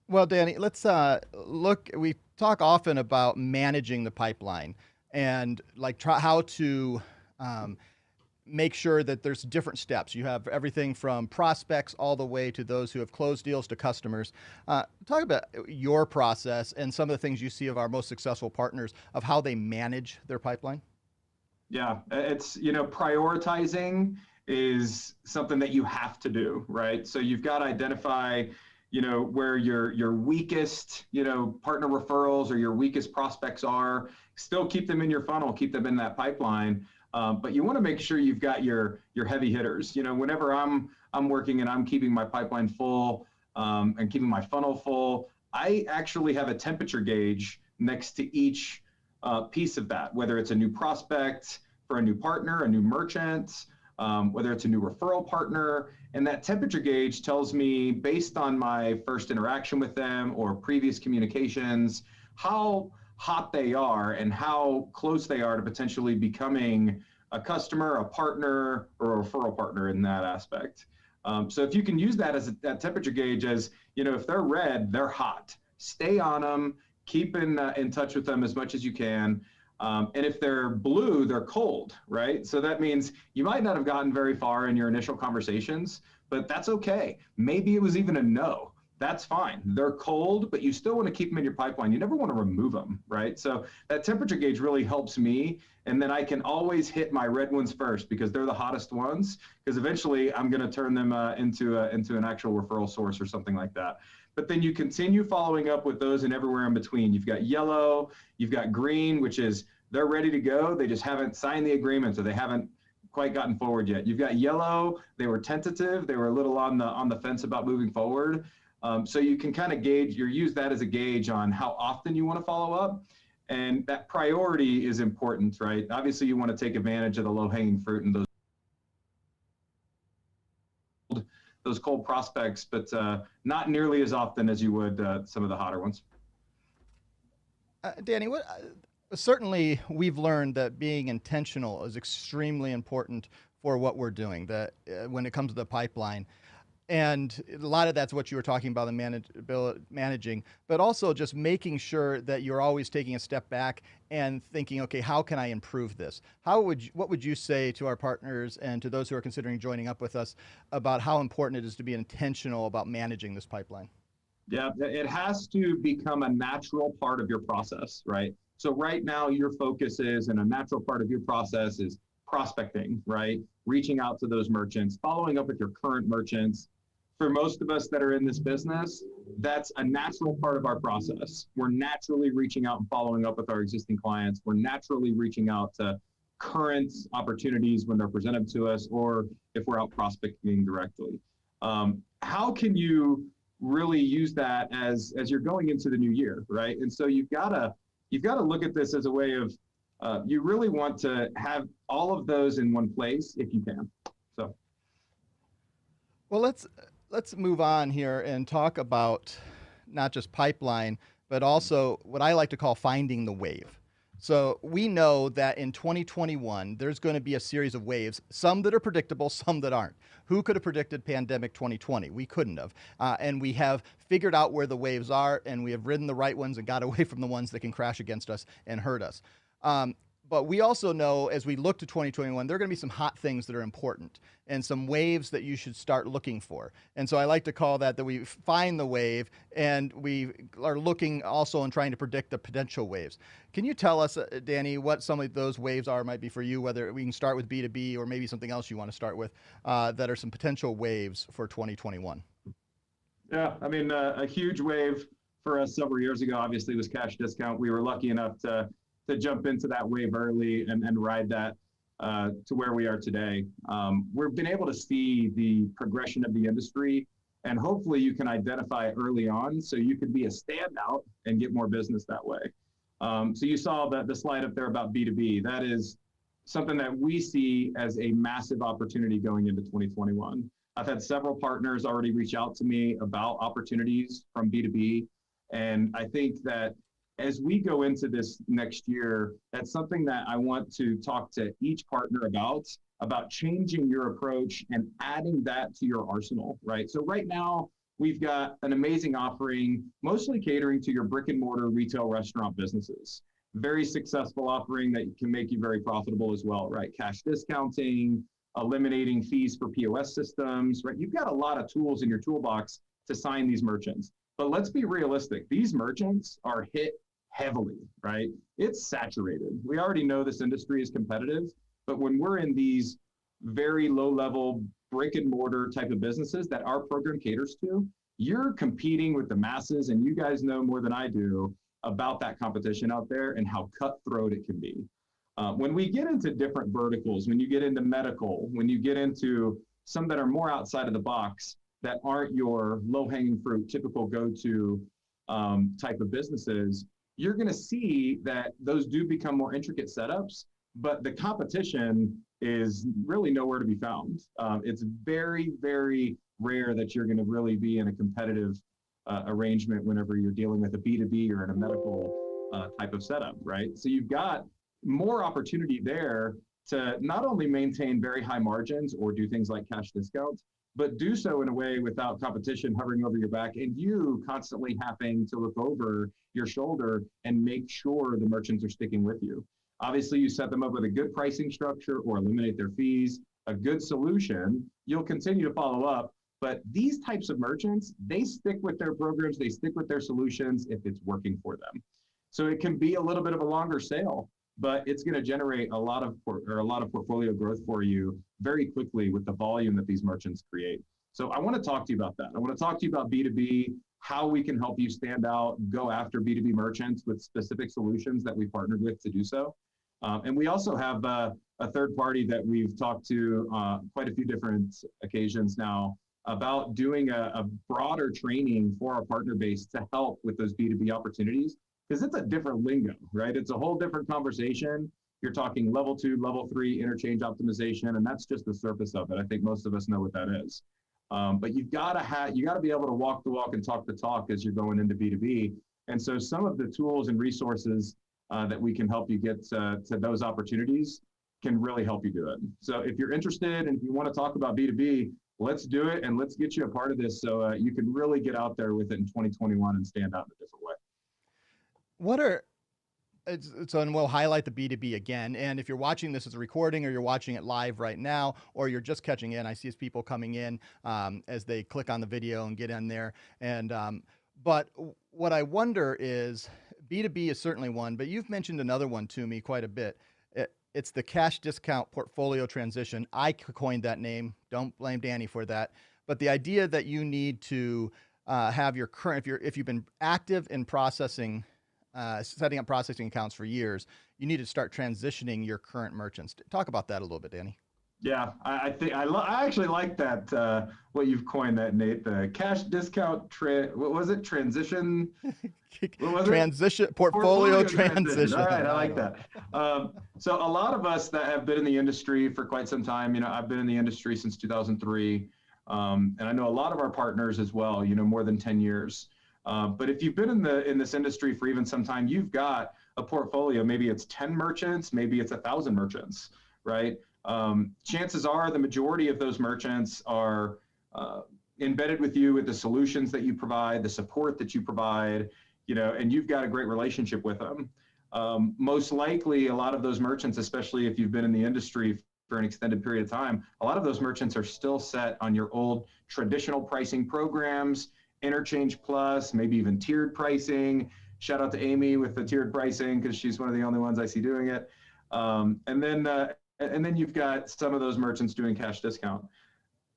Well, Danny, let's look. We talk often about managing the pipeline and like how to um, make sure that there's different steps. You have everything from prospects all the way to those who have closed deals to customers. Talk about your process and some of the things you see of our most successful partners of how they manage their pipeline. Yeah, it's, prioritizing is something that you have to do, right? So you've got to identify, where your weakest, partner referrals or your weakest prospects are. Still keep them in your funnel, keep them in that pipeline. But you want to make sure you've got your heavy hitters. Whenever I'm working and I'm keeping my pipeline full and keeping my funnel full, I actually have a temperature gauge next to each piece of that, whether it's a new prospect for a new partner, a new merchant, whether it's a new referral partner. And that temperature gauge tells me, based on my first interaction with them or previous communications, how hot they are and how close they are to potentially becoming a customer, a partner, or a referral partner in that aspect. So if you can use that as that temperature gauge as, if they're red, they're hot. Stay on them, keep in touch with them as much as you can. And if they're blue, they're cold, right? So that means you might not have gotten very far in your initial conversations, but that's okay. Maybe it was even a no. That's fine. They're cold, but you still want to keep them in your pipeline. You never want to remove them, right? So that temperature gauge really helps me. And then I can always hit my red ones first because they're the hottest ones. Because eventually I'm going to turn them into an actual referral source or something like that. But then you continue following up with those and everywhere in between. You've got yellow, you've got green, which is they're ready to go. They just haven't signed the agreement, or they haven't quite gotten forward yet. You've got yellow, they were tentative, they were a little on the fence about moving forward. So you can kind of gauge, you use that as a gauge on how often you want to follow up. And that priority is important, right? Obviously, you want to take advantage of the low hanging fruit and those cold prospects, but not nearly as often as you would some of the hotter ones. Danny, certainly we've learned that being intentional is extremely important for what we're doing. That when it comes to the pipeline, and a lot of that's what you were talking about, the managing, but also just making sure that you're always taking a step back and thinking, okay, how can I improve this? What would you say to our partners and to those who are considering joining up with us about how important it is to be intentional about managing this pipeline? Yeah, it has to become a natural part of your process, right? So right now, your focus is, and a natural part of your process is prospecting, right? Reaching out to those merchants, following up with your current merchants. For most of us that are in this business, that's a natural part of our process. We're naturally reaching out and following up with our existing clients. We're naturally reaching out to current opportunities when they're presented to us, or if we're out prospecting directly. How can you really use that as you're going into the new year, right? And so you've got to look at this as a way of you really want to have all of those in one place if you can. So Well, let's move on here and talk about not just pipeline, but also what I like to call finding the wave. So we know that in 2021, there's going to be a series of waves, some that are predictable, some that aren't. Who could have predicted pandemic 2020? We couldn't have. And we have figured out where the waves are, and we have ridden the right ones and got away from the ones that can crash against us and hurt us. But we also know as we look to 2021, there are going to be some hot things that are important and some waves that you should start looking for. And so I like to call that we find the wave and we are looking also and trying to predict the potential waves. Can you tell us, Danny, what some of those waves are, might be for you, whether we can start with B2B or maybe something else you want to start with that are some potential waves for 2021? yeah, I mean, a huge wave for us several years ago, obviously, was cash discount. We were lucky enough to jump into that wave early and ride that to where we are today. We've been able to see the progression of the industry, and hopefully you can identify early on so you can be a standout and get more business that way. So you saw the slide up there about B2B. That is something that we see as a massive opportunity going into 2021. I've had several partners already reach out to me about opportunities from B2B. And I think that as we go into this next year, that's something that I want to talk to each partner about changing your approach and adding that to your arsenal, right? So right now, we've got an amazing offering, mostly catering to your brick and mortar retail restaurant businesses. Very successful offering that can make you very profitable as well, right? Cash discounting, eliminating fees for POS systems, right? You've got a lot of tools in your toolbox to sign these merchants. But let's be realistic. These merchants are hit heavily, right? It's saturated. We already know this industry is competitive, but when we're in these very low level brick and mortar type of businesses that our program caters to, you're competing with the masses, and you guys know more than I do about that competition out there and how cutthroat it can be. When we get into different verticals, when you get into medical, when you get into some that are more outside of the box, that aren't your low-hanging fruit, typical go-to type of businesses, you're going to see that those do become more intricate setups, but the competition is really nowhere to be found. It's very, very rare that you're going to really be in a competitive arrangement whenever you're dealing with a B2B or in a medical type of setup, right? So you've got more opportunity there to not only maintain very high margins or do things like cash discounts, but do so in a way without competition hovering over your back and you constantly having to look over your shoulder and make sure the merchants are sticking with you. Obviously, you set them up with a good pricing structure or eliminate their fees, a good solution, you'll continue to follow up. But these types of merchants, they stick with their programs, they stick with their solutions if it's working for them. So it can be a little bit of a longer sale, but it's going to generate a lot of portfolio growth for you very quickly with the volume that these merchants create. So I want to talk to you about that. I want to talk to you about B2B, how we can help you stand out, go after B2B merchants with specific solutions that we partnered with to do so. And we also have a third party that we've talked to quite a few different occasions now about doing a broader training for our partner base to help with those B2B opportunities, because it's a different lingo, right? It's a whole different conversation. You're talking level 2, level 3 interchange optimization, and that's just the surface of it. I think most of us know what that is. But you've got to be able to walk the walk and talk the talk as you're going into B2B. And so some of the tools and resources that we can help you get to those opportunities can really help you do it. So if you're interested and if you want to talk about B2B, let's do it and let's get you a part of this so you can really get out there with it in 2021 and stand out in a different way. So, and we'll highlight the B2B again. And if you're watching this as a recording or you're watching it live right now, or you're just catching in, I see people coming in as they click on the video and get in there. And but what I wonder is B2B is certainly one, but you've mentioned another one to me quite a bit. It's the cash discount portfolio transition. I coined that name. Don't blame Danny for that. But the idea that you need to have your current, if you've been active in processing, setting up processing accounts for years, you need to start transitioning your current merchants. Talk about that a little bit, Danny. Yeah, I think I actually like that, what you've coined that, Nate, the cash discount, what was it? Transition? What was transition, it? Portfolio transition. All right, I like that. So a lot of us that have been in the industry for quite some time, I've been in the industry since 2003, and I know a lot of our partners as well, more than 10 years. But if you've been in this industry for even some time, you've got a portfolio. Maybe it's 10 merchants, maybe it's 1,000 merchants, right? Chances are the majority of those merchants are embedded with you with the solutions that you provide, the support that you provide, and you've got a great relationship with them. Most likely, a lot of those merchants, especially if you've been in the industry for an extended period of time, a lot of those merchants are still set on your old traditional pricing programs, Interchange Plus, maybe even tiered pricing. Shout out to Amy with the tiered pricing because she's one of the only ones I see doing it. And then you've got some of those merchants doing cash discount.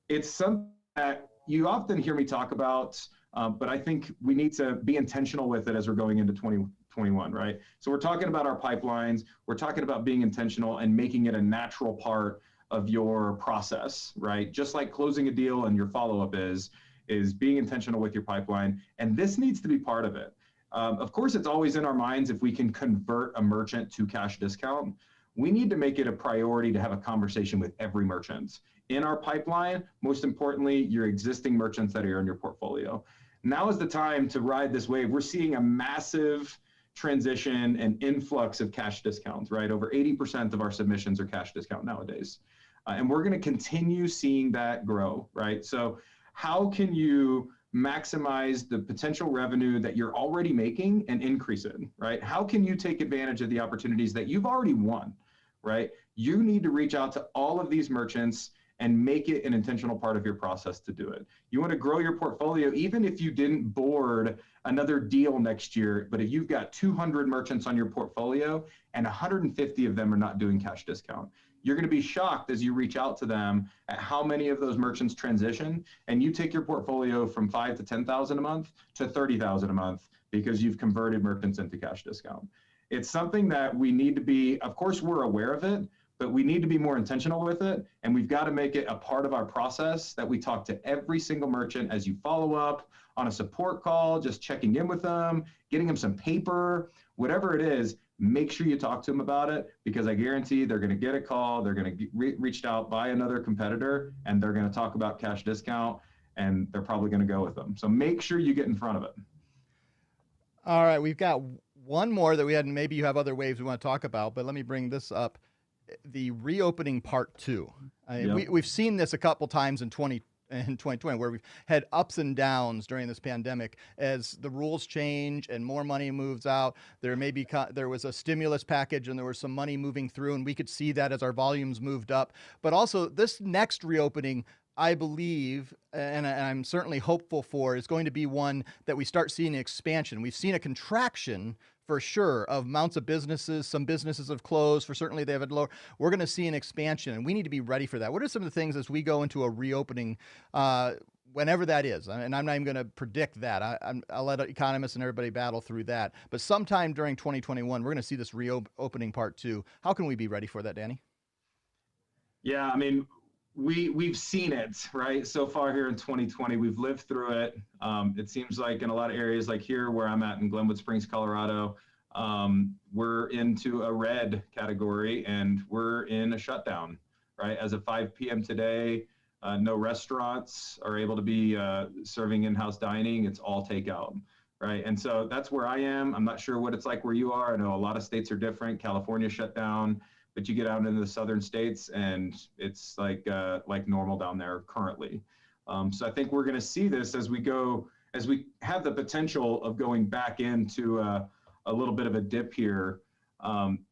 It's something that you often hear me talk about, but I think we need to be intentional with it as we're going into 2021, right? So we're talking about our pipelines. We're talking about being intentional and making it a natural part of your process, right? Just like closing a deal and your follow-up is being intentional with your pipeline. And this needs to be part of it. Of course, it's always in our minds if we can convert a merchant to cash discount. We need to make it a priority to have a conversation with every merchant in our pipeline. Most importantly, your existing merchants that are in your portfolio. Now is the time to ride this wave. We're seeing a massive transition and influx of cash discounts, right? Over 80% of our submissions are cash discount nowadays. And we're going to continue seeing that grow, right? So how can you maximize the potential revenue that you're already making and increase it, right? How can you take advantage of the opportunities that you've already won, right? You need to reach out to all of these merchants and make it an intentional part of your process to do it. You want to grow your portfolio, even if you didn't board another deal next year, but if you've got 200 merchants on your portfolio and 150 of them are not doing cash discount, you're going to be shocked as you reach out to them at how many of those merchants transition, and you take your portfolio from 5 to 10,000 a month to 30,000 a month because you've converted merchants into cash discount. It's something that we need to be, of course, we're aware of it, but we need to be more intentional with it. And we've got to make it a part of our process that we talk to every single merchant as you follow up on a support call, just checking in with them, getting them some paper, whatever it is. Make sure you talk to them about it, because I guarantee they're going to get a call, they're going to get reached out by another competitor, and they're going to talk about cash discount, and they're probably going to go with them. So make sure you get in front of it. All right, we've got one more that we had, and maybe you have other waves we want to talk about, but let me bring this up. The reopening part 2. We've seen this a couple times in 2020, where we've had ups and downs during this pandemic as the rules change and more money moves out. There was a stimulus package and there was some money moving through, and we could see that as our volumes moved up. But also this next reopening, I believe, and I'm certainly hopeful for, is going to be one that we start seeing an expansion. We've seen a contraction for sure of amounts of businesses. Some businesses have closed, for certainly they have had lower. We're going to see an expansion, and we need to be ready for that. What are some of the things as we go into a reopening, whenever that is? And I'm not even going to predict that. I'll let economists and everybody battle through that. But sometime during 2021, we're going to see this reopening part 2. How can we be ready for that, Danny? Yeah, I mean, we've seen it, right? So far here in 2020, we've lived through it. It seems like in a lot of areas, like here where I'm at in Glenwood Springs, Colorado, we're into a red category and we're in a shutdown, right? As of 5 p.m. today, no restaurants are able to be serving in-house dining. It's all takeout, right? And so that's where I am. I'm not sure what it's like where you are. I know a lot of states are different. California shut down. But you get out into the southern states and it's like normal down there currently. So I think we're going to see this as we have the potential of going back into a little bit of a dip here.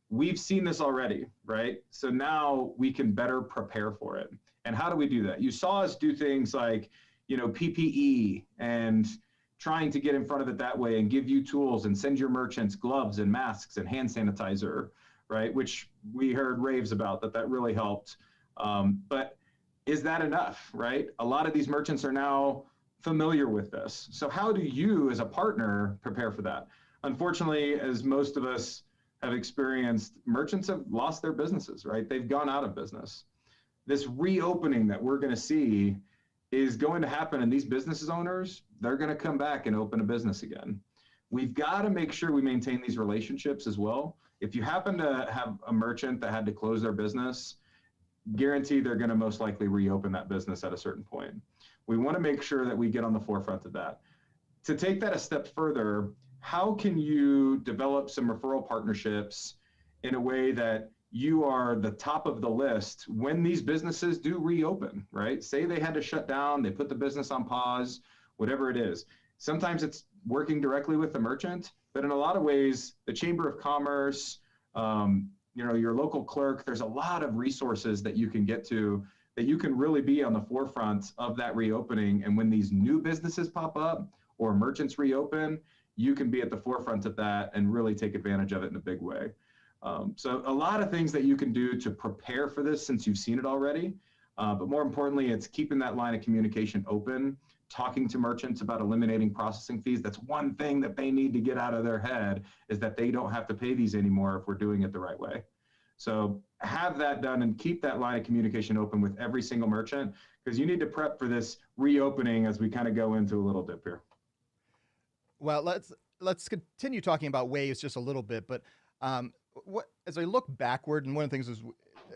We've seen this already, right? So now we can better prepare for it. And how do we do that? You saw us do things like, PPE and trying to get in front of it that way and give you tools and send your merchants gloves and masks and hand sanitizer, right? Which we heard raves about that really helped. But is that enough, right? A lot of these merchants are now familiar with this. So how do you as a partner prepare for that? Unfortunately, as most of us have experienced, merchants have lost their businesses, right? They've gone out of business. This reopening that we're going to see is going to happen, and these business owners, they're going to come back and open a business again. We've got to make sure we maintain these relationships as well. If you happen to have a merchant that had to close their business, guarantee they're going to most likely reopen that business at a certain point. We want to make sure that we get on the forefront of that. To take that a step further, how can you develop some referral partnerships in a way that you are the top of the list when these businesses do reopen, right? Say they had to shut down, they put the business on pause, whatever it is. Sometimes it's working directly with the merchant, but in a lot of ways, the Chamber of Commerce, your local clerk, there's a lot of resources that you can get to that you can really be on the forefront of that reopening. And when these new businesses pop up or merchants reopen, you can be at the forefront of that and really take advantage of it in a big way. So a lot of things that you can do to prepare for this since you've seen it already. But more importantly, it's keeping that line of communication open, talking to merchants about eliminating processing fees. That's one thing that they need to get out of their head, is that they don't have to pay these anymore if we're doing it the right way. So have that done and keep that line of communication open with every single merchant, because you need to prep for this reopening as we kind of go into a little dip here. Well, let's continue talking about waves just a little bit, but as I look backward, and one of the things is,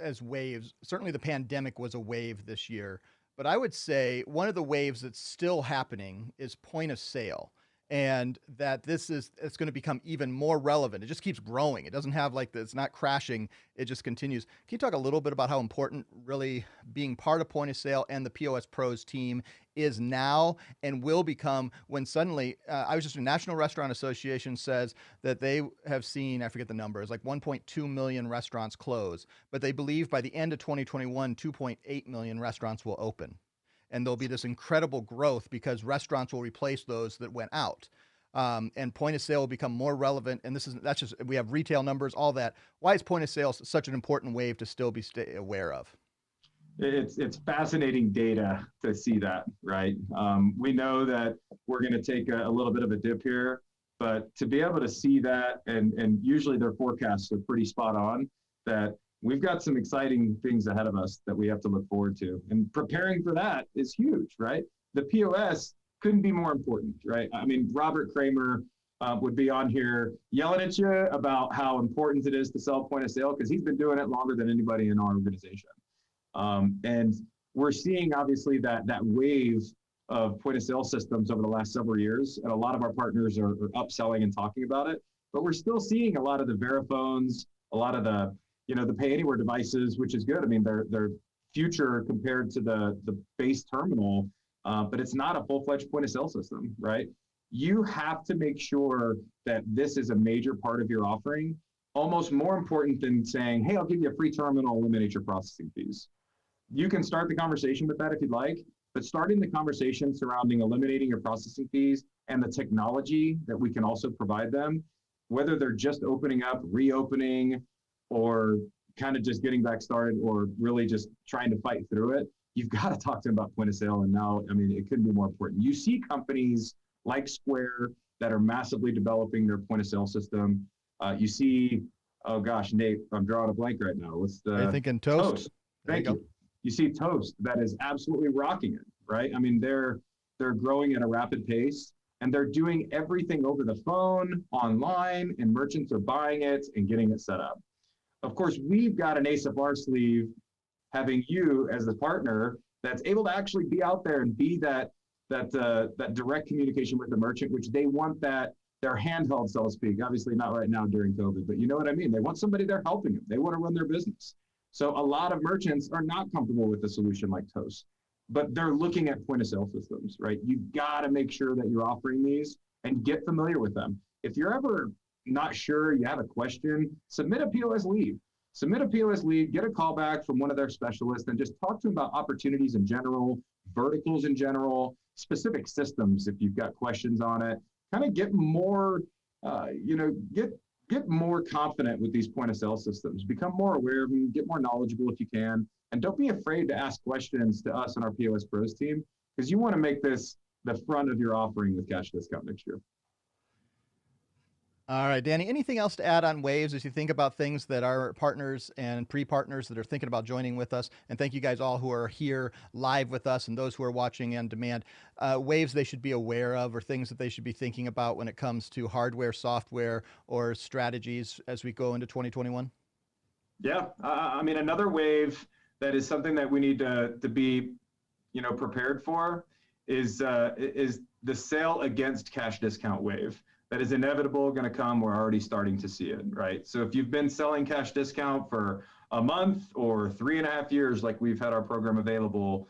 as waves, certainly the pandemic was a wave this year, but I would say one of the waves that's still happening is point of sale, and that it's going to become even more relevant. It just keeps growing. It doesn't have it's not crashing. It just continues. Can you talk a little bit about how important really being part of point of sale and the POS Pros team is now and will become when suddenly, I was just, the National Restaurant Association says that they have seen, I forget the numbers, like 1.2 million restaurants close, but they believe by the end of 2021, 2.8 million restaurants will open. And there'll be this incredible growth because restaurants will replace those that went out. And point of sale will become more relevant. And that's just, we have retail numbers, all that. Why is point of sale such an important wave to still be aware of? It's fascinating data to see that, right? We know that we're going to take a little bit of a dip here, but to be able to see that, and usually their forecasts are pretty spot on, that we've got some exciting things ahead of us that we have to look forward to. And preparing for that is huge, right? The POS couldn't be more important, right? I mean, Robert Kramer would be on here yelling at you about how important it is to sell point of sale because he's been doing it longer than anybody in our organization. And we're seeing obviously that wave of point of sale systems over the last several years, and a lot of our partners are upselling and talking about it. But we're still seeing a lot of the Veriphones, a lot of the the pay anywhere devices, which is good. I mean, they're future compared to the base terminal, but it's not a full-fledged point of sale system, right? You have to make sure that this is a major part of your offering, almost more important than saying, hey, I'll give you a free terminal, eliminate your processing fees. You can start the conversation with that if you'd like, but starting the conversation surrounding eliminating your processing fees and the technology that we can also provide them, whether they're just opening up, reopening, or kind of just getting back started, or really just trying to fight through it, you've got to talk to them about point of sale. And now, I mean, it couldn't be more important. You see companies like Square that are massively developing their point of sale system. You see, oh gosh, Nate, I'm drawing a blank right now. What's the? Are you thinking Toast? Toast. Thank you. You see Toast that is absolutely rocking it, right? I mean, they're growing at a rapid pace, and they're doing everything over the phone, online, and merchants are buying it and getting it set up. Of course, we've got an ace up our sleeve, having you as the partner that's able to actually be out there and be that direct communication with the merchant, which they want that their handheld, so to speak. Obviously not right now during COVID, but you know what I mean? They want somebody there helping them. They want to run their business. So a lot of merchants are not comfortable with a solution like Toast, but they're looking at point of sale systems, right? You've got to make sure that you're offering these and get familiar with them. If you're ever not sure, you have a question, submit a POS lead. Submit a POS lead, get a call back from one of their specialists, and just talk to them about opportunities in general, verticals in general, specific systems if you've got questions on it. Kind of get more, get more confident with these point of sale systems. Become more aware of them, get more knowledgeable if you can, and don't be afraid to ask questions to us and our POS Pros team, because you want to make this the front of your offering with Cash Discount next year. All right, Danny, anything else to add on Waves as you think about things that our partners and pre-partners that are thinking about joining with us? And thank you guys all who are here live with us and those who are watching on demand. Waves they should be aware of, or things that they should be thinking about when it comes to hardware, software, or strategies as we go into 2021? Yeah, I mean, another wave that is something that we need to be, prepared for is the sale against Cash Discount wave. That is inevitable, going to come. We're already starting to see it, right? So if you've been selling Cash Discount for a month or 3.5 years, like we've had our program available,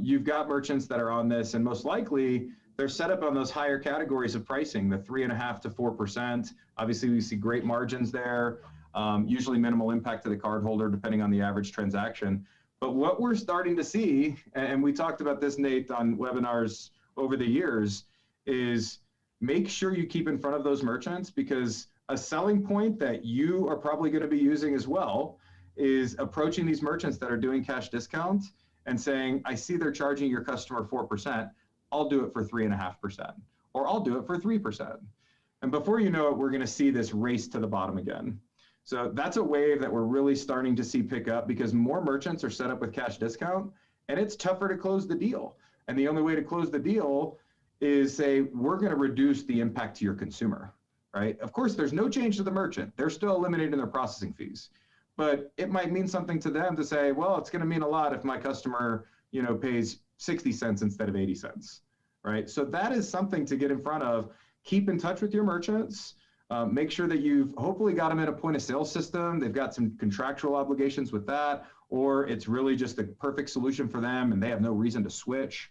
you've got merchants that are on this, and most likely they're set up on those higher categories of pricing, the 3.5% to 4%. Obviously, we see great margins there, usually minimal impact to the cardholder, depending on the average transaction. But what we're starting to see, and we talked about this, Nate, on webinars over the years, is make sure you keep in front of those merchants, because a selling point that you are probably going to be using as well is approaching these merchants that are doing Cash Discount and saying, I see they're charging your customer 4%. I'll do it for 3.5%, or I'll do it for 3%. And before you know it, we're going to see this race to the bottom again. So that's a wave that we're really starting to see pick up, because more merchants are set up with Cash Discount, and it's tougher to close the deal. And the only way to close the deal is say, we're going to reduce the impact to your consumer, right? Of course, there's no change to the merchant. They're still eliminating their processing fees. But it might mean something to them to say, well, it's going to mean a lot if my customer, pays 60 cents instead of 80 cents, right? So that is something to get in front of. Keep in touch with your merchants. Make sure that you've hopefully got them in a point of sale system. They've got some contractual obligations with that, or it's really just the perfect solution for them and they have no reason to switch.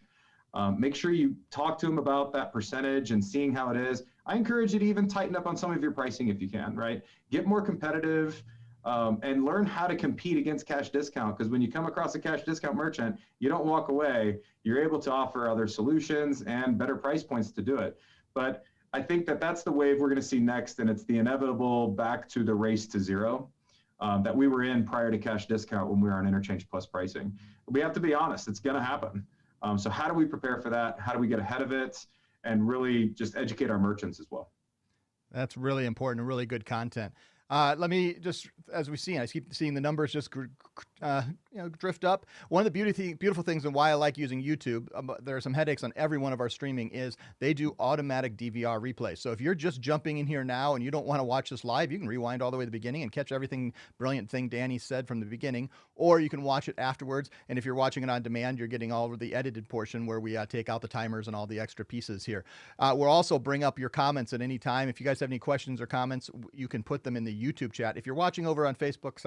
Make sure you talk to them about that percentage and seeing how it is. I encourage you to even tighten up on some of your pricing if you can, right? Get more competitive, and learn how to compete against cash discount. Because when you come across a cash discount merchant, you don't walk away. You're able to offer other solutions and better price points to do it. But I think that that's the wave we're going to see next, and it's the inevitable back to the race to zero that we were in prior to cash discount when we were on interchange plus pricing. We have to be honest, it's going to happen. So how do we prepare for that? How do we get ahead of it and really just educate our merchants as well? That's really important and really good content. Let me just, as we see, I keep seeing the numbers just drift up. One of the beautiful things and why I like using YouTube, there are some headaches on every one of our streaming, is they do automatic DVR replays. So if you're just jumping in here now and you don't want to watch this live, you can rewind all the way to the beginning and catch everything brilliant thing Danny said from the beginning, or you can watch it afterwards. And if you're watching it on demand, you're getting all of the edited portion where we take out the timers and all the extra pieces here. We'll also bring up your comments at any time. If you guys have any questions or comments, you can put them in the YouTube chat. If you're watching over on Facebook,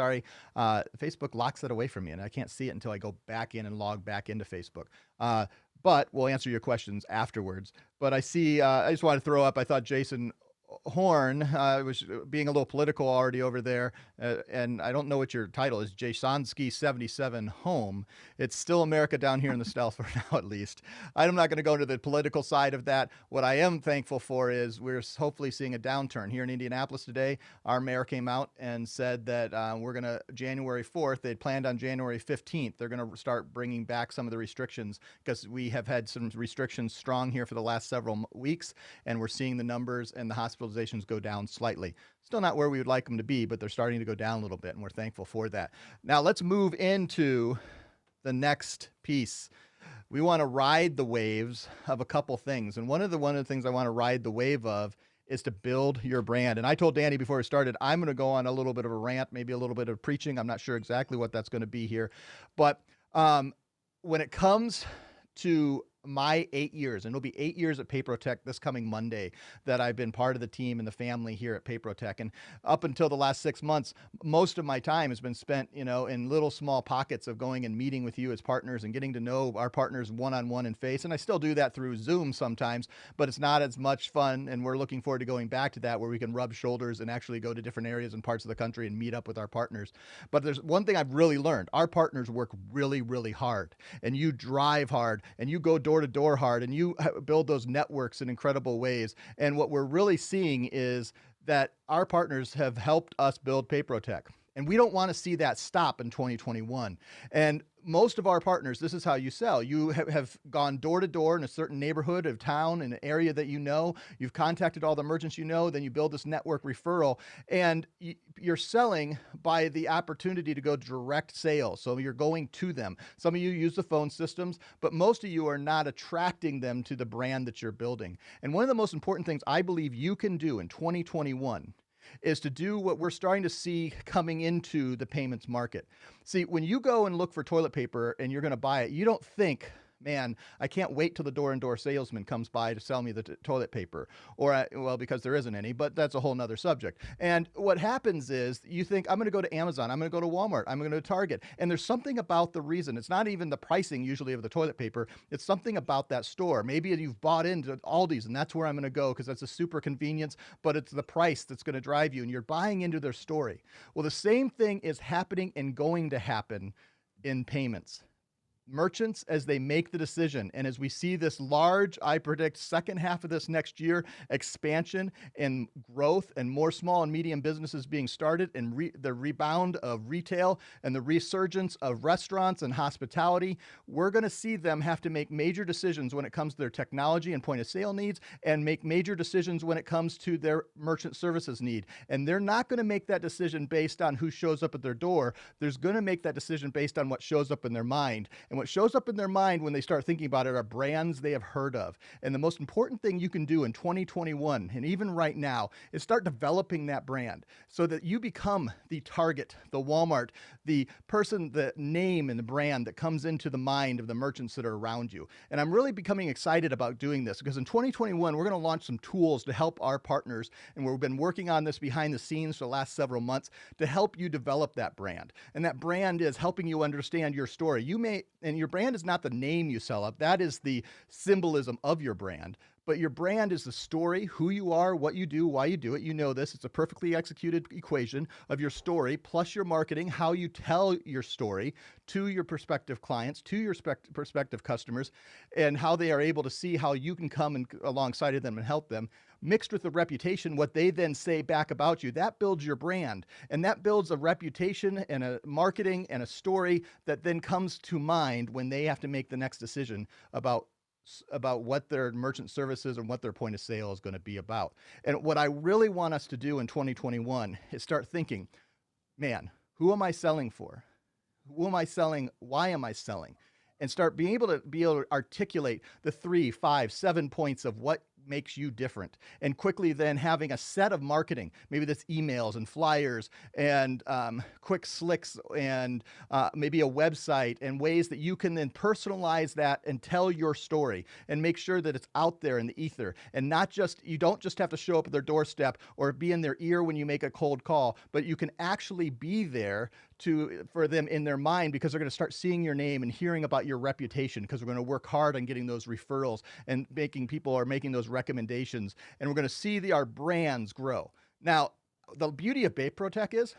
Facebook locks that away from me, and I can't see it until I go back in and log back into Facebook. But we'll answer your questions afterwards. But I see, I just want to throw up, I thought Jason Horn was being a little political already over there, and I don't know what your title is, Jasonsky 77 Home. It's still America down here in the South for now, at least. I'm not going to go into the political side of that. What I am thankful for is we're hopefully seeing a downturn here in Indianapolis today. Our mayor came out and said that we're going to January 4th. They'd planned on January 15th. They're going to start bringing back some of the restrictions because we have had some restrictions strong here for the last several weeks, and we're seeing the numbers and the hospitalizations go down slightly. Still not where we would like them to be, but they're starting to go down a little bit, and we're thankful for that. Now let's move into the next piece. We want to ride the waves of a couple things, and one of the things I want to ride the wave of is to build your brand. And I told Danny before we started, I'm going to go on a little bit of a rant, maybe a little bit of preaching. I'm not sure exactly what that's going to be here, but when it comes to my 8 years, and it'll be 8 years at Paprotech this coming Monday that I've been part of the team and the family here at Paprotech. And up until the last 6 months, most of my time has been spent, in little small pockets of going and meeting with you as partners and getting to know our partners one-on-one in face. And I still do that through Zoom sometimes, but it's not as much fun. And we're looking forward to going back to that, where we can rub shoulders and actually go to different areas and parts of the country and meet up with our partners. But there's one thing I've really learned. Our partners work really, really hard, and you drive hard, and you go door to door hard, and you build those networks in incredible ways. And what we're really seeing is that our partners have helped us build Paprotech, and we don't want to see that stop in 2021. And most of our partners, this is how you sell. You have gone door to door in a certain neighborhood of town, in an area that you know. You've contacted all the merchants you know. Then you build this network referral, and you're selling by the opportunity to go direct sales. So you're going to them. Some of you use the phone systems, but most of you are not attracting them to the brand that you're building. And one of the most important things I believe you can do in 2021 is to do what we're starting to see coming into the payments market. See, when you go and look for toilet paper and you're going to buy it, you don't think, man, I can't wait till the door-and-door salesman comes by to sell me the toilet paper. Or, well, because there isn't any, but that's a whole nother subject. And what happens is you think, I'm going to go to Amazon, I'm going to go to Walmart, I'm going to Target. And there's something about the reason. It's not even the pricing usually of the toilet paper. It's something about that store. Maybe you've bought into Aldi's and that's where I'm going to go because that's a super convenience, but it's the price that's going to drive you and you're buying into their story. Well, the same thing is happening and going to happen in payments. Merchants, as they make the decision, and as we see this large, I predict second half of this next year, expansion and growth and more small and medium businesses being started, and the rebound of retail and the resurgence of restaurants and hospitality, we're going to see them have to make major decisions when it comes to their technology and point of sale needs, and make major decisions when it comes to their merchant services need. And they're not going to make that decision based on who shows up at their door. They're going to make that decision based on what shows up in their mind. And what shows up in their mind when they start thinking about it are brands they have heard of. And the most important thing you can do in 2021, and even right now, is start developing that brand so that you become the Target, the Walmart, the person, the name and the brand that comes into the mind of the merchants that are around you. And I'm really becoming excited about doing this because in 2021, we're going to launch some tools to help our partners. And we've been working on this behind the scenes for the last several months to help you develop that brand. And that brand is helping you understand your story. You may, And your brand is not the name you sell up. That is the symbolism of your brand. But your brand is the story, who you are, what you do, why you do it. You know this. It's a perfectly executed equation of your story plus your marketing, how you tell your story to your prospective clients, to your prospective customers, and how they are able to see how you can come and alongside of them and help them. Mixed with the reputation, what they then say back about you, that builds your brand. And that builds a reputation and a marketing and a story that then comes to mind when they have to make the next decision about what their merchant services and what their point of sale is going to be about. And what I really want us to do in 2021 is start thinking, man, who am I selling for? Who am I selling? Why am I selling? And start being able to articulate the 3, 5, 7 points of what makes you different, and quickly then having a set of marketing, maybe that's emails and flyers and quick slicks and maybe a website, and ways that you can then personalize that and tell your story and make sure that it's out there in the ether, and not just, you don't just have to show up at their doorstep or be in their ear when you make a cold call, but you can actually be there for them in their mind, because they're going to start seeing your name and hearing about your reputation, because we're going to work hard on getting those referrals and making those recommendations, and we're going to see our brands grow. Now, the beauty of PaperTech is,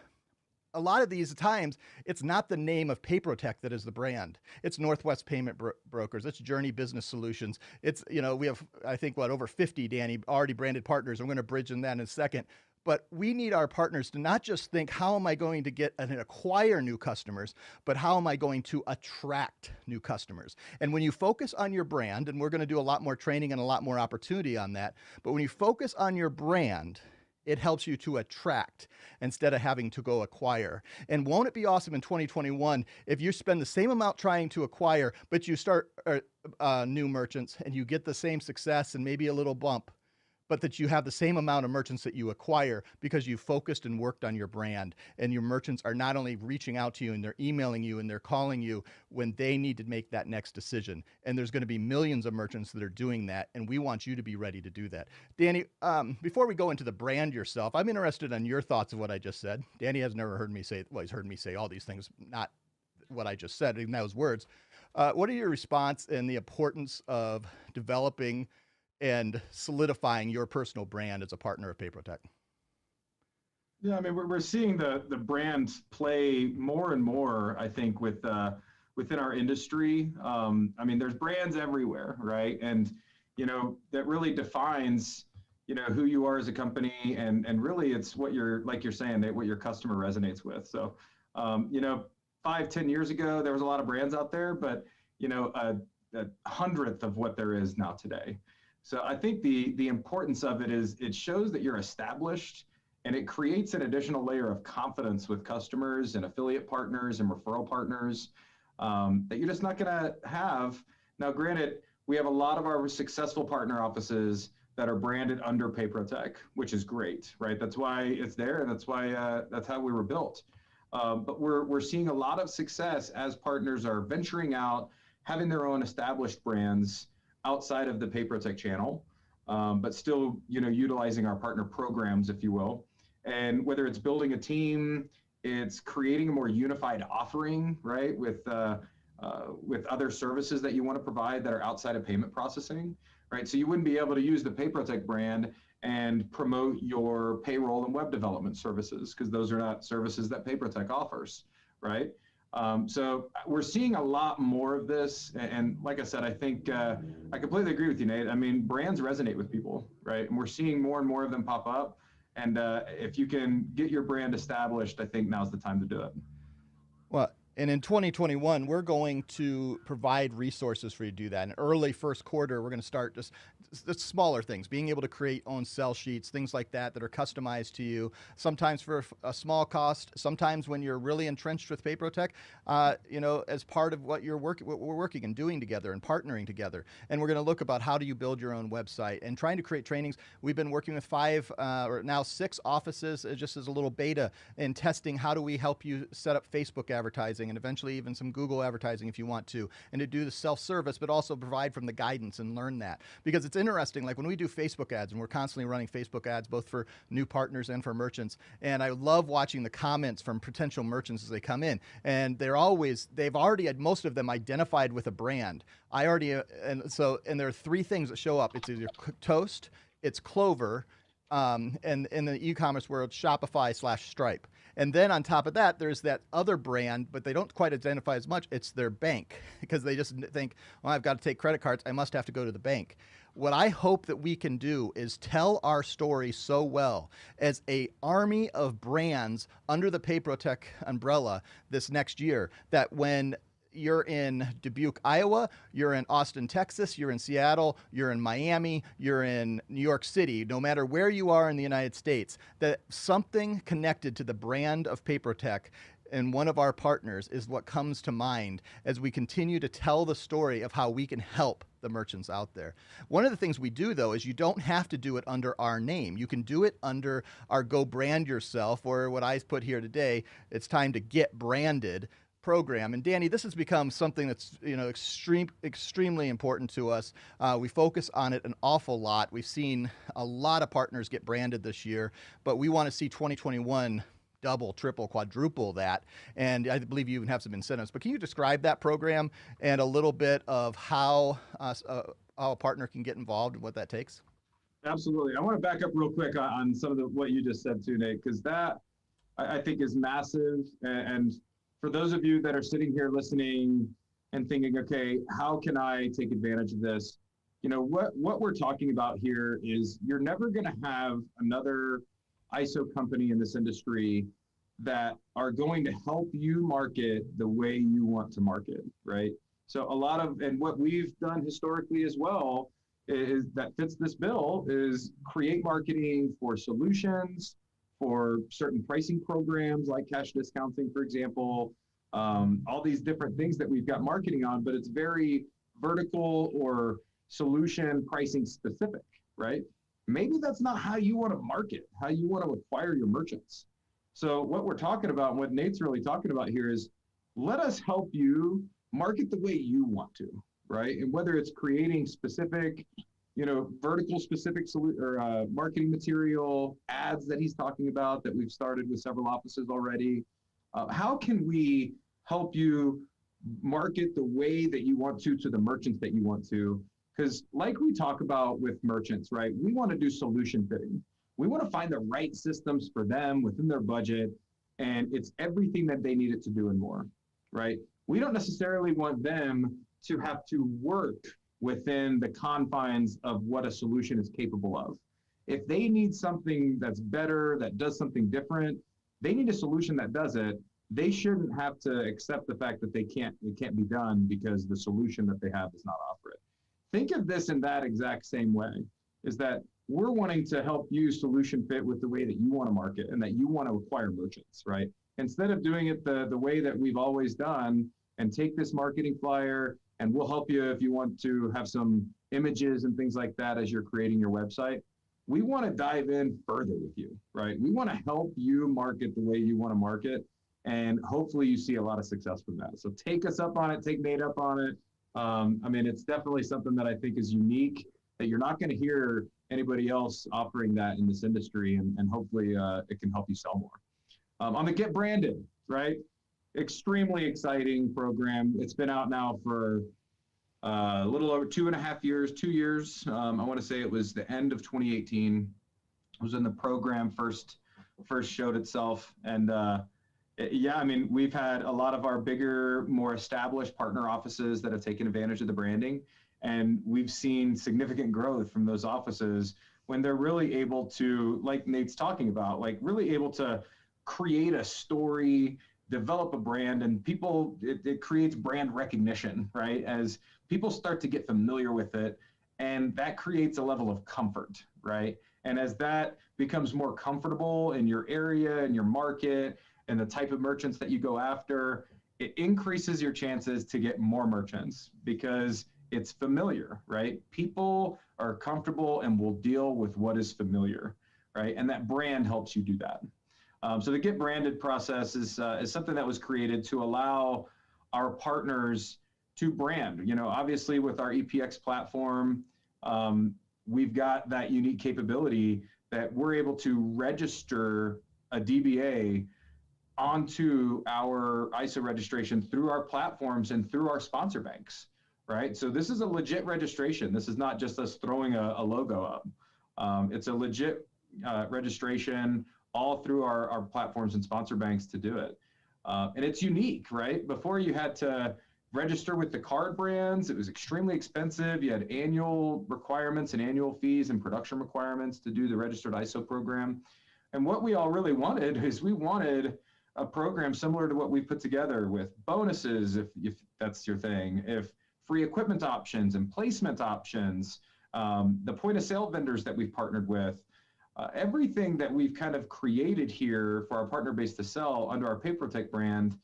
a lot of these times, it's not the name of PaperTech that is the brand. It's Northwest Payment Brokers. It's Journey Business Solutions. It's, we have, I think, over 50, Danny, already branded partners. I'm going to bridge in that in a second. But we need our partners to not just think, how am I going to get and acquire new customers, but how am I going to attract new customers? And when you focus on your brand, and we're going to do a lot more training and a lot more opportunity on that, but when you focus on your brand, it helps you to attract instead of having to go acquire. And won't it be awesome in 2021 if you spend the same amount trying to acquire, but you start new merchants and you get the same success and maybe a little bump, but that you have the same amount of merchants that you acquire because you focused and worked on your brand, and your merchants are not only reaching out to you and they're emailing you and they're calling you when they need to make that next decision. And there's going to be millions of merchants that are doing that, and we want you to be ready to do that. Danny, before we go into the brand yourself, I'm interested in your thoughts of what I just said. Danny has never heard me say, well, he's heard me say all these things, not what I just said in those words. What are your response and the importance of developing and solidifying your personal brand as a partner of PaperTech? Yeah, I mean, we're seeing the brand play more and more, I think, within our industry. I mean, there's brands everywhere, right? And, that really defines, who you are as a company, and really it's what like you're saying, what your customer resonates with. So, 5-10 years ago, there was a lot of brands out there, but, a hundredth of what there is now today. So I think the importance of it is it shows that you're established, and it creates an additional layer of confidence with customers and affiliate partners and referral partners that you're just not going to have. Now, granted, we have a lot of our successful partner offices that are branded under PaperTech, which is great, right? That's why it's there, and that's why that's how we were built. But we're seeing a lot of success as partners are venturing out, having their own established brands outside of the PaperTech channel, but still, utilizing our partner programs, if you will. And whether it's building a team, it's creating a more unified offering, right, with other services that you want to provide that are outside of payment processing, right? So you wouldn't be able to use the PaperTech brand and promote your payroll and web development services, because those are not services that PaperTech offers, right? So we're seeing a lot more of this. And like I said, I think I completely agree with you, Nate. I mean, brands resonate with people, right? And we're seeing more and more of them pop up. And if you can get your brand established, I think now's the time to do it. Well, and in 2021, we're going to provide resources for you to do that. In early first quarter, we're going to start just smaller things, being able to create own sell sheets, things like that are customized to you, sometimes for a small cost, sometimes when you're really entrenched with PaperTech, as part of what we're working and doing together and partnering together. And we're going to look about how do you build your own website and trying to create trainings. We've been working with 5 or now 6 offices just as a little beta in testing how do we help you set up Facebook advertising and eventually even some Google advertising if you want to, and to do the self-service, but also provide from the guidance and learn that, because it's interesting. Like when we do Facebook ads, and we're constantly running Facebook ads, both for new partners and for merchants. And I love watching the comments from potential merchants as they come in. And they've already had most of them identified with a brand. And there are three things that show up. It's either Toast, it's Clover, and in the e-commerce world, Shopify/Stripe. And then on top of that, there's that other brand, but they don't quite identify as much. It's their bank, because they just think, well, I've got to take credit cards. I must have to go to the bank. What I hope that we can do is tell our story so well as a army of brands under the PayProTech umbrella this next year, that when you're in Dubuque, Iowa, you're in Austin, Texas, you're in Seattle, you're in Miami, you're in New York City, no matter where you are in the United States, that something connected to the brand of PayProTech and one of our partners is what comes to mind as we continue to tell the story of how we can help the merchants out there. One of the things we do, though, is you don't have to do it under our name. You can do it under our Go Brand Yourself, or what I put here today, it's time to get branded program. And Danny, this has become something that's extremely important to us. We focus on it an awful lot. We've seen a lot of partners get branded this year, but we want to see 2021 double, triple, quadruple that. And I believe you even have some incentives. But can you describe that program and a little bit of how a partner can get involved and what that takes? Absolutely. I want to back up real quick on some of what you just said too, Nate, because that I think is massive. And for those of you that are sitting here listening and thinking, okay, how can I take advantage of this? You know, what we're talking about here is you're never going to have another ISO company in this industry that are going to help you market the way you want to market, right? So and what we've done historically as well is that fits this bill is create marketing for solutions, for certain pricing programs like cash discounting, for example, all these different things that we've got marketing on, but it's very vertical or solution pricing specific, right? Maybe that's not how you want to market, how you want to acquire your merchants. So what we're talking about, and what Nate's really talking about here is, let us help you market the way you want to, right? And whether it's creating specific, vertical specific marketing material, ads that he's talking about that we've started with several offices already. How can we help you market the way that you want to the merchants that you want to? Because like we talk about with merchants, right? We want to do solution fitting. We want to find the right systems for them within their budget, and it's everything that they need it to do and more, right? We don't necessarily want them to have to work within the confines of what a solution is capable of. If they need something that's better, that does something different, they need a solution that does it. They shouldn't have to accept the fact that it can't be done because the solution that they have does not offer it. Think of this in that exact same way, is that we're wanting to help you solution fit with the way that you want to market and that you want to acquire merchants, right? Instead of doing it the way that we've always done and take this marketing flyer and we'll help you if you want to have some images and things like that as you're creating your website. We want to dive in further with you, right? We want to help you market the way you want to market, and hopefully you see a lot of success from that. So take us up on it, take Nate up on it. It's definitely something that I think is unique, that you're not going to hear anybody else offering that in this industry, and hopefully it can help you sell more. On the Get Branded, right? Extremely exciting program. It's been out now for a little over 2.5 years, 2 years. I want to say it was the end of 2018. It was when the program first showed itself. And we've had a lot of our bigger, more established partner offices that have taken advantage of the branding. And we've seen significant growth from those offices when they're really able to, like Nate's talking about, like really able to create a story, develop a brand, and it creates brand recognition, right? As people start to get familiar with it, and that creates a level of comfort, right? And as that becomes more comfortable in your area and your market and the type of merchants that you go after, it increases your chances to get more merchants because it's familiar, right? People are comfortable and will deal with what is familiar, right? And that brand helps you do that. So the Get Branded process is something that was created to allow our partners to brand. Obviously with our EPX platform, we've got that unique capability that we're able to register a DBA onto our ISO registration through our platforms and through our sponsor banks, right? So this is a legit registration. This is not just us throwing a logo up. It's a legit registration all through our platforms and sponsor banks to do it. And it's unique, right? Before you had to register with the card brands. It was extremely expensive. You had annual requirements and annual fees and production requirements to do the registered ISO program. And what we all really wanted is we wanted a program similar to what we put together with bonuses, if that's your thing, if free equipment options and placement options, the point of sale vendors that we've partnered with, everything that we've kind of created here for our partner base to sell under our PayProtect brand,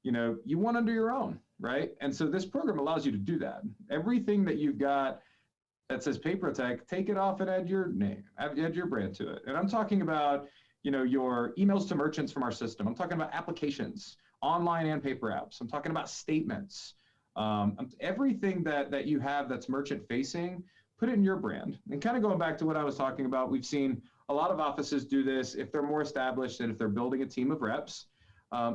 you want under your own, right? And so this program allows you to do that. Everything that you've got that says PayProtect, take it off and add your name, add your brand to it. And I'm talking about, your emails to merchants from our system. I'm talking about applications, online and paper apps. I'm talking about statements. Everything that you have that's merchant facing, put it in your brand. And kind of going back to what I was talking about, we've seen a lot of offices do this if they're more established and if they're building a team of reps,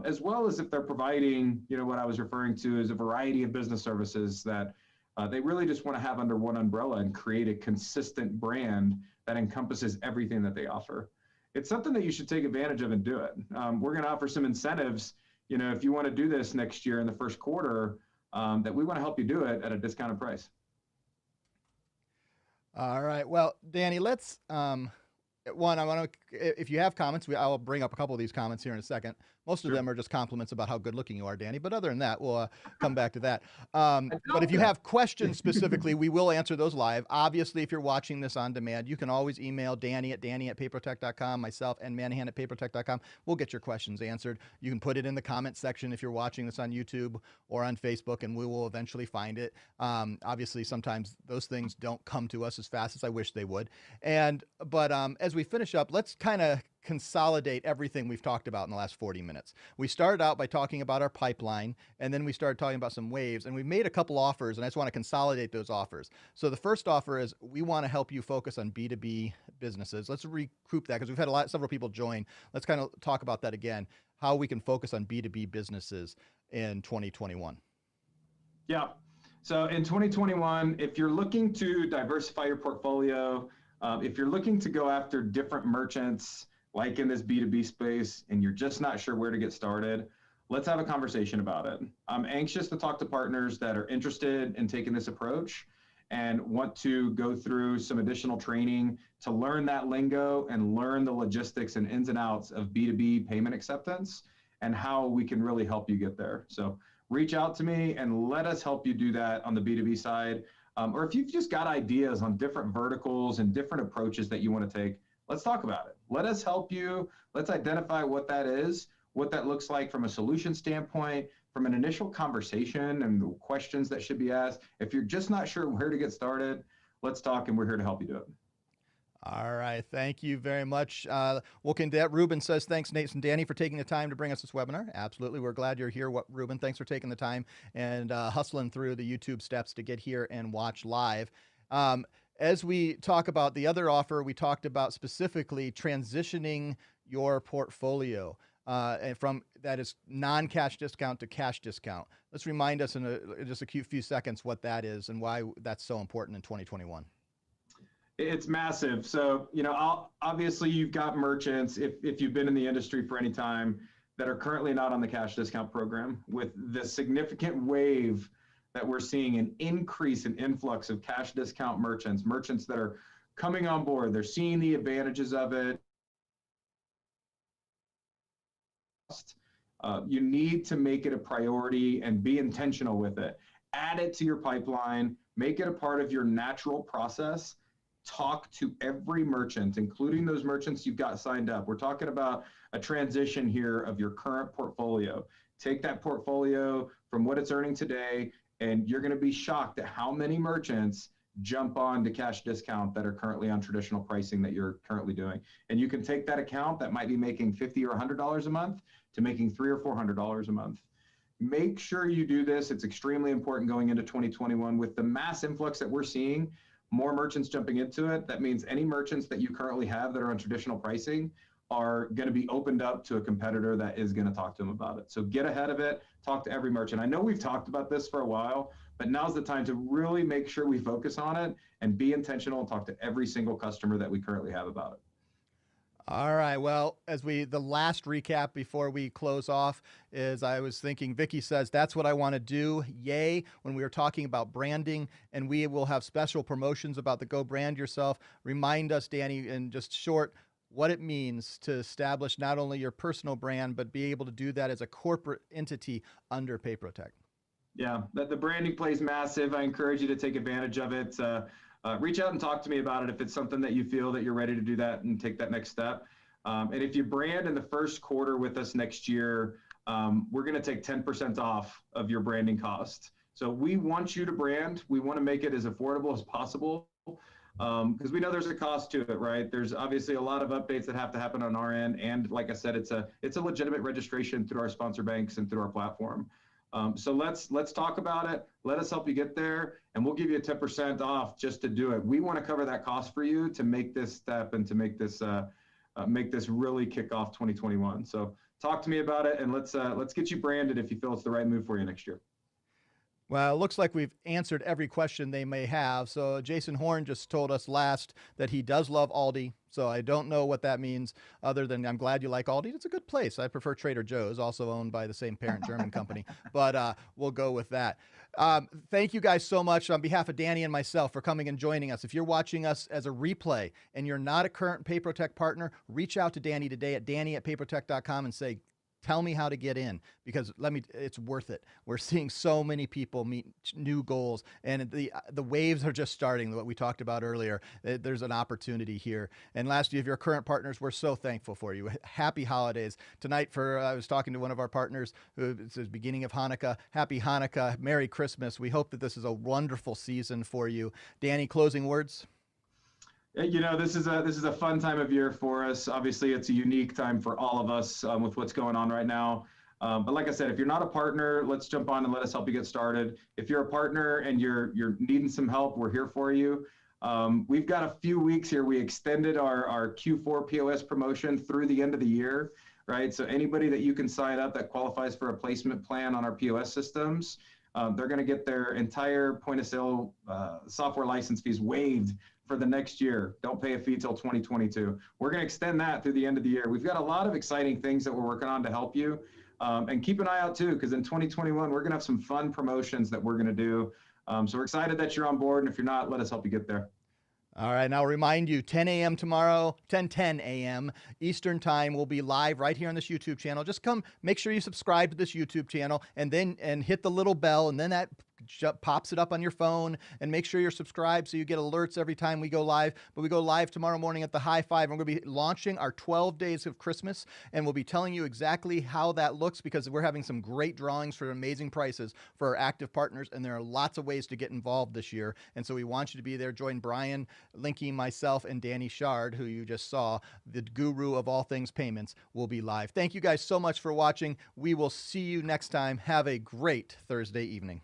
as well as if they're providing, what I was referring to as a variety of business services that they really just want to have under one umbrella and create a consistent brand that encompasses everything that they offer. It's something that you should take advantage of and do it. We're going to offer some incentives, if you want to do this next year in the first quarter, that we want to help you do it at a discounted price. All right. Well, Danny, let's, I want to, if you have comments, I'll bring up a couple of these comments here in a second. Most of them are just compliments about how good looking you are, Danny. But other than that, we'll come back to that. But if you have questions specifically, we will answer those live. Obviously, if you're watching this on demand, you can always email Danny at payprotect.com, myself and Manahan at payprotect.com. We'll get your questions answered. You can put it in the comment section if you're watching this on YouTube or on Facebook, and we will eventually find it. Obviously, sometimes those things don't come to us as fast as I wish they would. But as we finish up, let's kind of consolidate everything we've talked about in the last 40 minutes. We started out by talking about our pipeline, and then we started talking about some waves, and we made a couple offers, and I just want to consolidate those offers. So the first offer is we want to help you focus on B2B businesses. Let's recoup that because we've had several people join. Let's kind of talk about that again, how we can focus on B2B businesses in 2021. Yeah. So in 2021, if you're looking to diversify your portfolio, if you're looking to go after different merchants, like in this B2B space, and you're just not sure where to get started, let's have a conversation about it. I'm anxious to talk to partners that are interested in taking this approach and want to go through some additional training to learn that lingo and learn the logistics and ins and outs of B2B payment acceptance and how we can really help you get there. So reach out to me and let us help you do that on the B2B side. Or if you've just got ideas on different verticals and different approaches that you want to take, let's talk about it. Let us help you. Let's identify what that is, what that looks like from a solution standpoint, from an initial conversation and the questions that should be asked. If you're just not sure where to get started, let's talk and we're here to help you do it. All right. Thank you very much. Ruben says, thanks, Nate and Danny, for taking the time to bring us this webinar. Absolutely. We're glad you're here, Ruben. Thanks for taking the time and hustling through the YouTube steps to get here and watch live. As we talk about the other offer, we talked about specifically transitioning your portfolio and from that is non-cash discount to cash discount. Let's remind us in just a few seconds what that is and why that's so important in 2021. It's massive. So, obviously you've got merchants, if you've been in the industry for any time, that are currently not on the cash discount program. With the significant wave that we're seeing, an increase in influx of cash discount merchants that are coming on board. They're seeing the advantages of it. You need to make it a priority and be intentional with it. Add it to your pipeline, make it a part of your natural process. Talk to every merchant, including those merchants you've got signed up. We're talking about a transition here of your current portfolio. Take that portfolio from what it's earning today, and you're going to be shocked at how many merchants jump on to cash discount that are currently on traditional pricing that you're currently doing. And you can take that account that might be making $50 or $100 a month to making $300 or $400 a month. Make sure you do this. It's extremely important going into 2021 with the mass influx that we're seeing. more merchants jumping into it. That means any merchants that you currently have that are on traditional pricing are going to be opened up to a competitor that is going to talk to them about it. So get ahead of it, talk to every merchant. I know we've talked about this for a while, but now's the time to really make sure we focus on it and be intentional and talk to every single customer that we currently have about it. All right. Well, the last recap before we close off is I was thinking, Vicky says, that's what I want to do. Yay. When we were talking about branding, and we will have special promotions about the Go Brand Yourself. Remind us, Danny, in just short, what it means to establish not only your personal brand, but be able to do that as a corporate entity under PayProtect. Yeah, the branding plays massive. I encourage you to take advantage of it. Reach out and talk to me about it if it's something that you feel that you're ready to do that and take that next step. And if you brand in the first quarter with us next year, we're going to take 10% off of your branding cost. So we want you to brand. We want to make it as affordable as possible because we know there's a cost to it, right? There's obviously a lot of updates that have to happen on our end. And like I said, it's a legitimate registration through our sponsor banks and through our platform. So let's talk about it. Let us help you get there, and we'll give you a 10% off just to do it. We want to cover that cost for you to make this step and to make this really kick off 2021. So talk to me about it, and let's get you branded if you feel it's the right move for you next year. Well, it looks like we've answered every question they may have. So Jason Horn just told us last that he does love Aldi. So I don't know what that means other than I'm glad you like Aldi. It's a good place. I prefer Trader Joe's, also owned by the same parent German company, but we'll go with that. Thank you guys so much on behalf of Danny and myself for coming and joining us. If you're watching us as a replay and you're not a current PayProtect partner, reach out to Danny today at danny@payprotect.com and say, tell me how to get in, because it's worth it. We're seeing so many people meet new goals, and the waves are just starting, what we talked about earlier. There's an opportunity here. And lastly, if you're current partners, we're so thankful for you. Happy holidays. Tonight, I was talking to one of our partners who says beginning of Hanukkah. Happy Hanukkah. Merry Christmas. We hope that this is a wonderful season for you. Danny, closing words? You know, this is a fun time of year for us. Obviously, it's a unique time for all of us with what's going on right now. But like I said, if you're not a partner, let's jump on and let us help you get started. If you're a partner and you're needing some help, we're here for you. We've got a few weeks here. We extended our Q4 POS promotion through the end of the year, right? So anybody that you can sign up that qualifies for a placement plan on our POS systems, they're going to get their entire point of sale software license fees waived for the next year. Don't pay a fee till 2022. We're going to extend that through the end of the year. We've got a lot of exciting things that we're working on to help you. And keep an eye out too, because in 2021, we're going to have some fun promotions that we're going to do. So we're excited that you're on board. And if you're not, let us help you get there. All right, and I'll remind you, 10 a.m. tomorrow, 10 a.m. Eastern time, we'll be live right here on this YouTube channel. Just come, make sure you subscribe to this YouTube channel, and hit the little bell, and then that pops it up on your phone, and make sure you're subscribed so you get alerts every time we go live. But we go live tomorrow morning at the High Five. We're going to be launching our 12 days of Christmas, and we'll be telling you exactly how that looks, because we're having some great drawings for amazing prices for our active partners, and there are lots of ways to get involved this year. And so we want you to be there. Join Brian Linky, myself, and Danny Shard, who you just saw, the guru of all things payments, will be live. Thank you guys so much for watching. We will see you next time. Have a great Thursday evening.